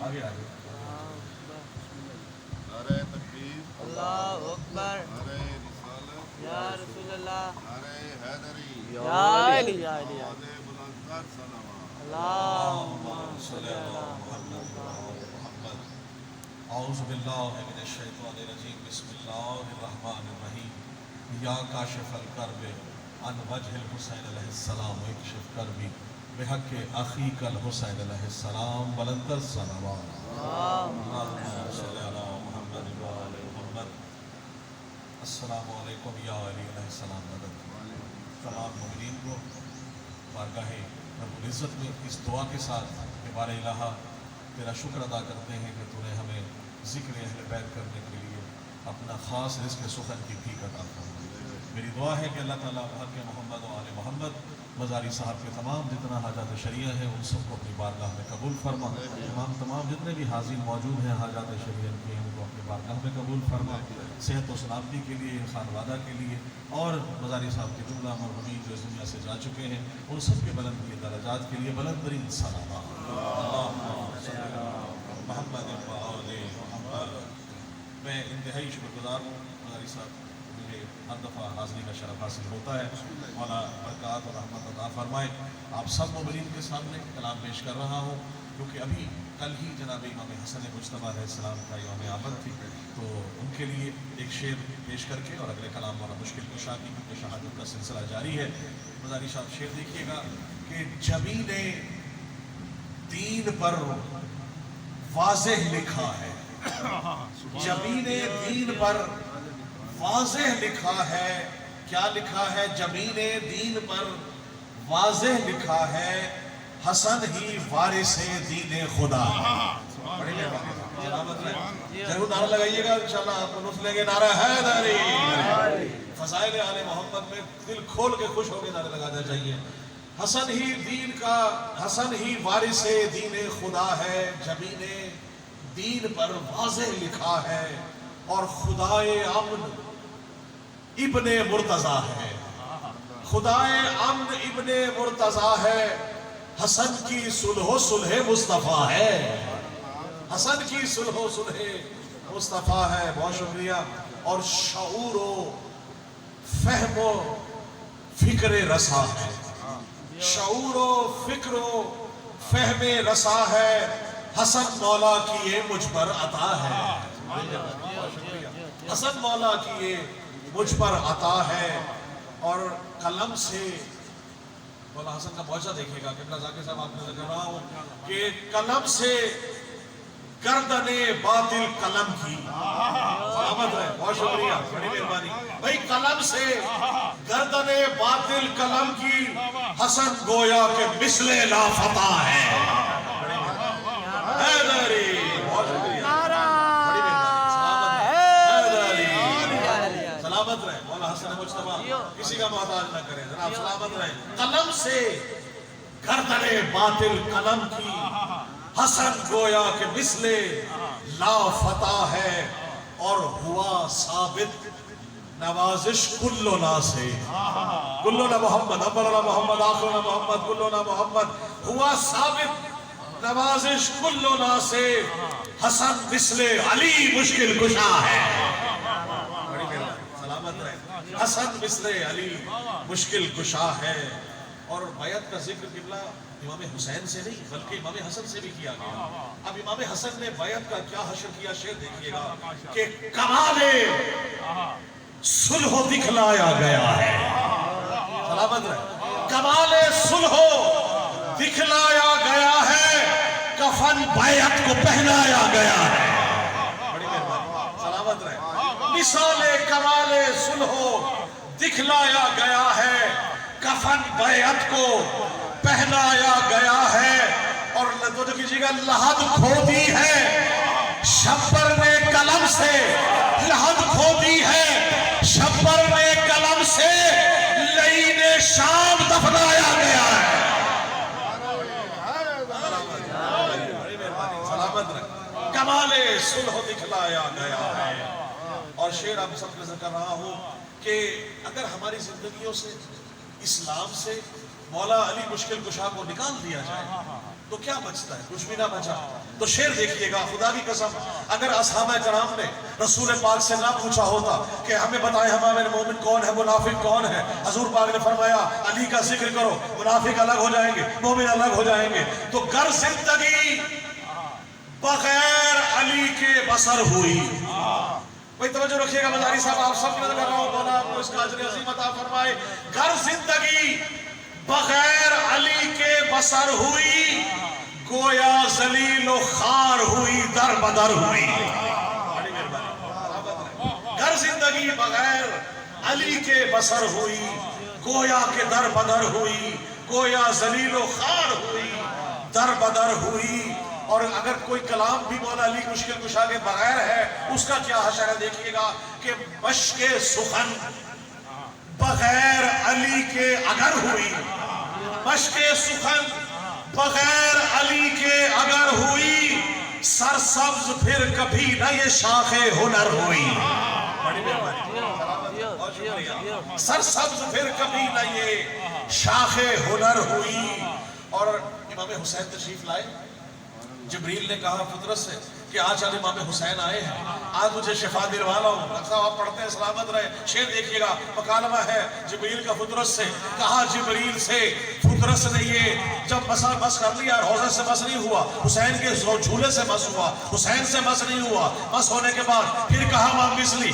آگے آگے نعرہ تکبیر، اللہ اکبر، نعرہ رسالت، یا رسول اللہ، نعرہ حیدری، یا علی یا علی آواز بلندتر صلوات۔ اللہم صلی علی اللہ محمد وعلی محمد۔ اعوذ باللہ من الشیطان الرجیم، بسم اللہ الرحمن الرحیم۔ یا کاشف الکرب عن وجہ الحسین علیہ السلام اکشف کربی بحق اخیک الحسین علیہ السلام بلندر صلوات۔ اللہم صلی علی محمد وعلی محمد۔ السلام علیکم یا علی علیہ السلام مدد۔ تمام مومنین کو بارگاہ رب العزت میں اس دعا کے ساتھ کہ بار الہ تیرا شکر ادا کرتے ہیں کہ تو نے ہمیں ذکر اہل بیت کرنے کے لیے اپنا خاص رزق سخن کی بھیک عطا فرما۔ میری دعا ہے کہ اللہ تعالیٰ حق محمد و آل محمد مزاری صاحب کے تمام جتنا حاجات شریعہ ہیں ان سب کو اپنی بارگاہ میں قبول فرما۔ تمام جتنے بھی حاضر موجود ہیں حاجات شریعہ کے ان کو اپنی بارگاہ میں قبول فرما، صحت و سلامتی کے لیے، خانوادہ کے لیے، اور مزاری صاحب کے جملہ مرحومین جو اس دنیا سے جا چکے ہیں ان سب کے بلند درجات کے لیے بلند ترین صلوات۔ اللہم صلی علی محمد و آل محمد۔ میں انتہائی شکر گزار ہوں مزاری صاحب، مجھے ہر دفعہ حاضری کا شرف حاصل ہوتا ہے۔ مولا برکات اور رحمت عطا فرمائے۔ آپ سب مومنین کے سامنے کلام پیش کر رہا ہوں کیونکہ ابھی کل ہی جناب امام حسن مجتبی علیہ السلام کا یوم آمد تھی، تو ان کے لیے ایک شعر پیش کر کے اور اگلے کلام والا مشکل کشا کی شہادت کا سلسلہ جاری ہے۔ مزاری صاحب شعر دیکھیے گا کہ جبین دین پر واضح لکھا ہے، جبین دین پر واضح لکھا ہے۔ کیا لکھا ہے؟ جبین دین پر واضح لکھا ہے، حسن ہی وارث دین خدا ہے۔ بڑی مہربانی، ضرور نعرہ لگائیے گا، انشاءاللہ آپ کو لطف لیں گے۔ نعرہ حیدری۔ فضائل آل محمد میں دل کھول کے خوش ہو کے نعرہ لگانا چاہیے۔ حسن ہی دین کا، حسن ہی وارث دین خدا ہے، جبین دین پر واضح لکھا ہے، اور خدائے امن ابن مرتضیٰ ہے، خدائے امن ابن مرتضیٰ ہے، حسن کی صلح و صلح مصطفیٰ ہے، حسن کی صلح و صلح مصطفیٰ ہے۔ بہت شکریہ۔ اور شعور و فہم و فکر رسا ہے، شعور و فکر و فہم رسا ہے، حسن مولا کی یہ مجھ پر عطا ہے، حسن مولا کی یہ مجھ پر عطا ہے۔ اور قلم سے مولا حسن کا معجزہ دیکھیے گا، قبلہ ذاکر صاحب آپ نے ذکر رہا ہوں کہ قلم سے گردن باطل قلم کی سلامت رہے۔ بہت شکریہ، بڑی مہربانی بھائی۔ قلم سے گردن باطل قلم کی، حسن گویا کہ مثل لافتہ ہے۔ حیدری، بہت شکریہ، بڑی مہربانی، سلامت رہے۔ مولا حسن مجتبی کسی کا محتاج نہ کرے، جناب سلامت رہے۔ قلم سے گردن باطل قلم کی، حسن گویا کہ مثل لافتہ ہے، اور ہوا ثابت نوازش کلنا سے، کلنا محمد، اولنا محمد، آخرنا محمد، کلنا محمد، ہوا ثابت نوازش کلنا سے، حسن مثل علی مشکل کشا ہے۔ بڑی مہربانی، سلامت رہے۔ حسن مثل علی مشکل کشا ہے۔ اور بیعت کا ذکر قبلہ امام حسین سے نہیں بلکہ امام حسن سے بھی کیا گیا۔ اب امام حسن نے بیعت کا کیا حشر کیا، شعر دیکھیے گا کہ کمال صلح دکھلایا گیا ہے۔ سلامت رہے۔ کمال صلح دکھلایا گیا ہے، کفن بیعت کو پہنایا گیا ہے۔ بڑی مہربانی، سلامت رہے۔ مثال کمال صلح دکھلایا گیا ہے، کفن بیعت کو پہنایا گیا ہے۔ اور توجہ کیجیے گا، لحد کھودی ہے شبر نے قلم سے، لحد کھودی ہے شبر نے قلم سے، لعین شام دفنایا گیا ہے۔ سلامت رکھ، کمال صلح دکھلایا گیا ہے۔ اور شعر آپ سب کے ذکر رہا ہوں کہ اگر ہماری زندگیوں سے، اسلام سے مولا علی مشکل کشا کو نکال دیا جائے تو کیا بچتا ہے؟ کچھ بھی نہ بچا. تو شعر دیکھیے گا، خدا کی قسم اگر اصحابہ کرام نے رسول پاک سے نہ پوچھا ہوتا کہ ہمیں بتائیں ہمارے مومن کون ہے، منافق کون ہے، حضور پاک نے فرمایا علی کا ذکر کرو، منافق الگ ہو جائیں گے، مومن الگ ہو جائیں گے. تو گر زندگی بغیر علی کے بسر ہوئی. کوئی توجہ رکھیے گا مداری صاحب، آپ سب کی نظر کر رہا ہوں، مولا آپ کو اس کا اجر عظیم عطا فرمائے. گر زندگی بغیر علی کے بسر ہوئی، گویا ذلیل و خوار ہوئی، در بدر ہوئی. گر زندگی بغیر علی کے بسر ہوئی، گویا کہ در بدر ہوئی، گویا ذلیل و خوار ہوئی، در بدر ہوئی. اور اگر کوئی کلام بھی مولا علی مشکل کشا کے بغیر ہے، اس کا کیا حشر ہے؟ دیکھیے گا کہ مشق سخن بغیر علی کے اگر ہوئی، مشق سخن بغیر علی کے اگر ہوئی، سرسبز پھر کبھی نہ یہ شاخ ہنر ہوئی. سرسبز پھر کبھی نہ یہ شاخ ہنر ہوئی. اور امام حسین تشریف لائے. جبریل نے کہا فطرت سے کہ آج امام حسین آئے ہیں، آج مجھے شفا دلوانا ہوں. ڈاکٹر صاحب آپ پڑھتے ہیں سلامت رہے. شعر دیکھیے گا، مکالمہ ہے جبریل کا فطرت سے. کہا جبریل سے فطرت سے نے یہ جب بس کر لیا، روزے سے بس نہیں ہوا، حسین کے جھولے سے بس ہوا، حسین سے بس نہیں ہوا. بس ہونے کے بعد پھر کہا ماں مثلی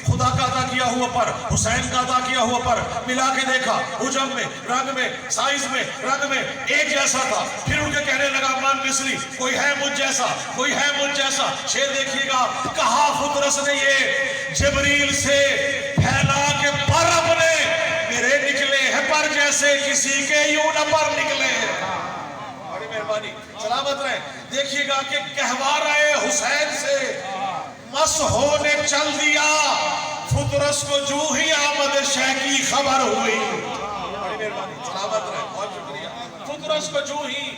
خدا کا عطا کیا ہوا پر، حسین کا عطا کیا ہوا پر ملا کے دیکھا، حجم میں، رنگ میں، سائز میں، رنگ میں ایک جیسا تھا. پھر ان کے کہنے لگا ماں مثلی، کوئی ہے مجھ جیسا، کوئی ہے مجھ جیسا. شعر دیکھیے گا، کہا فطرس نے یہ جبریل سے پھیلا کے پر اپنے، میرے نکلے ہیں پر جیسے کسی کے یوں نہ پر نکلے. بڑی مہربانی، سلامت رہے. دیکھیے گا کہ گہوارہ حسین سے مسحو نے چل دیا، فطرس کو جو ہی آمد شہ کی خبر ہوئی. بڑی مہربانی، سلامت رہے، بہت شکریہ. فطرس کو جو ہی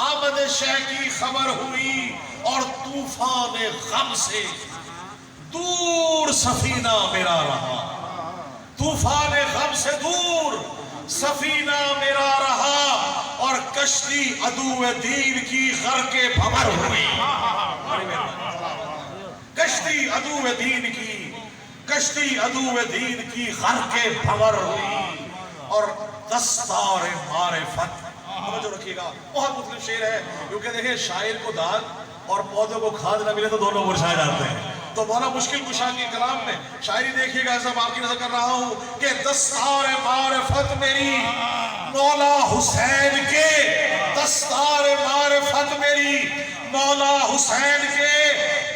آمد شہ کی خبر ہوئی، اور طوفان غم سے دور سفینہ میرا رہا. طوفان غم سے دور سفینہ میرا رہا، اور کشتی عدو دین کی غرق بھمر ہوئی. کشتی عدو دین کی، کشتی عدو دین کی غرق بھمر ہوئی. اور دستار معرفت، جو رکھیے گا بہت مختلف شعر ہے، کیونکہ دیکھیں شاعر کو داد اور پودوں کو کھاد نہ ملے تو دونوں مرجھا جاتے ہیں. تو مولا مشکل کشا کے کلام میں شاعری دیکھیے گا. ایسا آپ کی نظر کر رہا ہوں کہ دستار معرفت میری مولا حسین کے، دستار معرفت میری مولا حسین کے،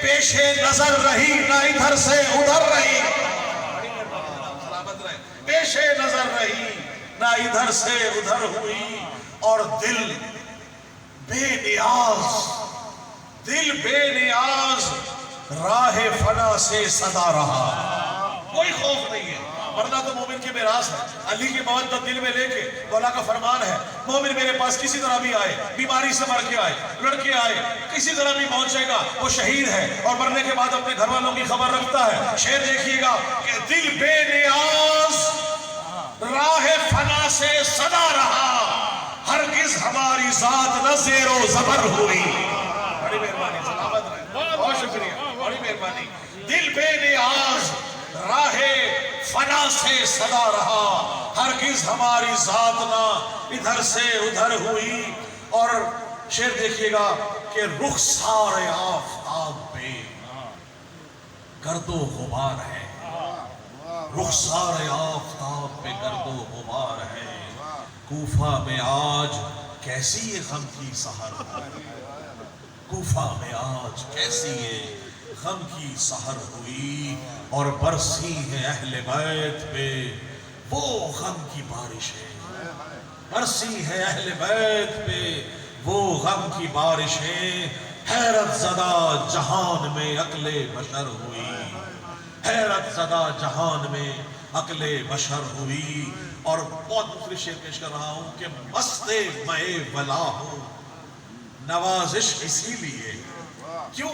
پیش نظر رہی نہ ادھر سے ادھر رہی. سلامت رہے. پیش نظر رہی نہ ادھر سے ادھر ہوئی. اور دل بے نیاز راہ فنا سے صدا رہا. کوئی خوف نہیں ہے، ورنہ تو مومن کی میراث ہے. علی کی مودت دل میں لے کے مولا کا فرمان ہے، مومن میرے پاس کسی طرح بھی آئے، بیماری سے مر کے آئے، لڑکے آئے، کسی طرح بھی پہنچے گا، وہ شہید ہے اور مرنے کے بعد اپنے گھر والوں کی خبر رکھتا ہے. شعر دیکھیے گا کہ دل بے نیاز راہ فنا سے صدا رہا، ہرگز ہماری ذات نہ زیر و زبر ہوئی. بڑی مہربانی، سلامت رہے، بہت شکریہ، بڑی مہربانی. دل بے نیاز راہ فنا سے صدا رہا، ہرگز ہماری ذات نہ ادھر سے ادھر ہوئی. اور شعر دیکھیے گا کہ رخسار آفتاب پہ گرد و غبار ہے، رخسار آفتاب پہ گرد و غبار ہے. کوفہ میں آج کیسی یہ غم کی سحر ہوئی، کوفہ میں آج کیسی یہ غم کی سحر ہوئی. اور برسی ہے اہل بیت پہ وہ غم کی بارشیں، برسی ہے اہل بیت پہ وہ غم کی بارشیں. حیرت زدہ جہان میں عقل بشر ہوئی، حیرت زدہ جہان میں عقل بشر ہوئی. اور بہت مختلف شعر پیش کر رہا ہوں کہ مست میں ولا ہوں نوازش اسی لیے. کیوں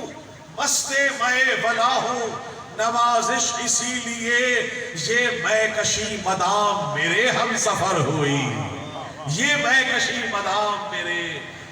مست میں ولا ہوں نوازش اسی لیے، یہ میں کشی مدام میرے ہم سفر ہوئی، یہ میں کشی مدام میرے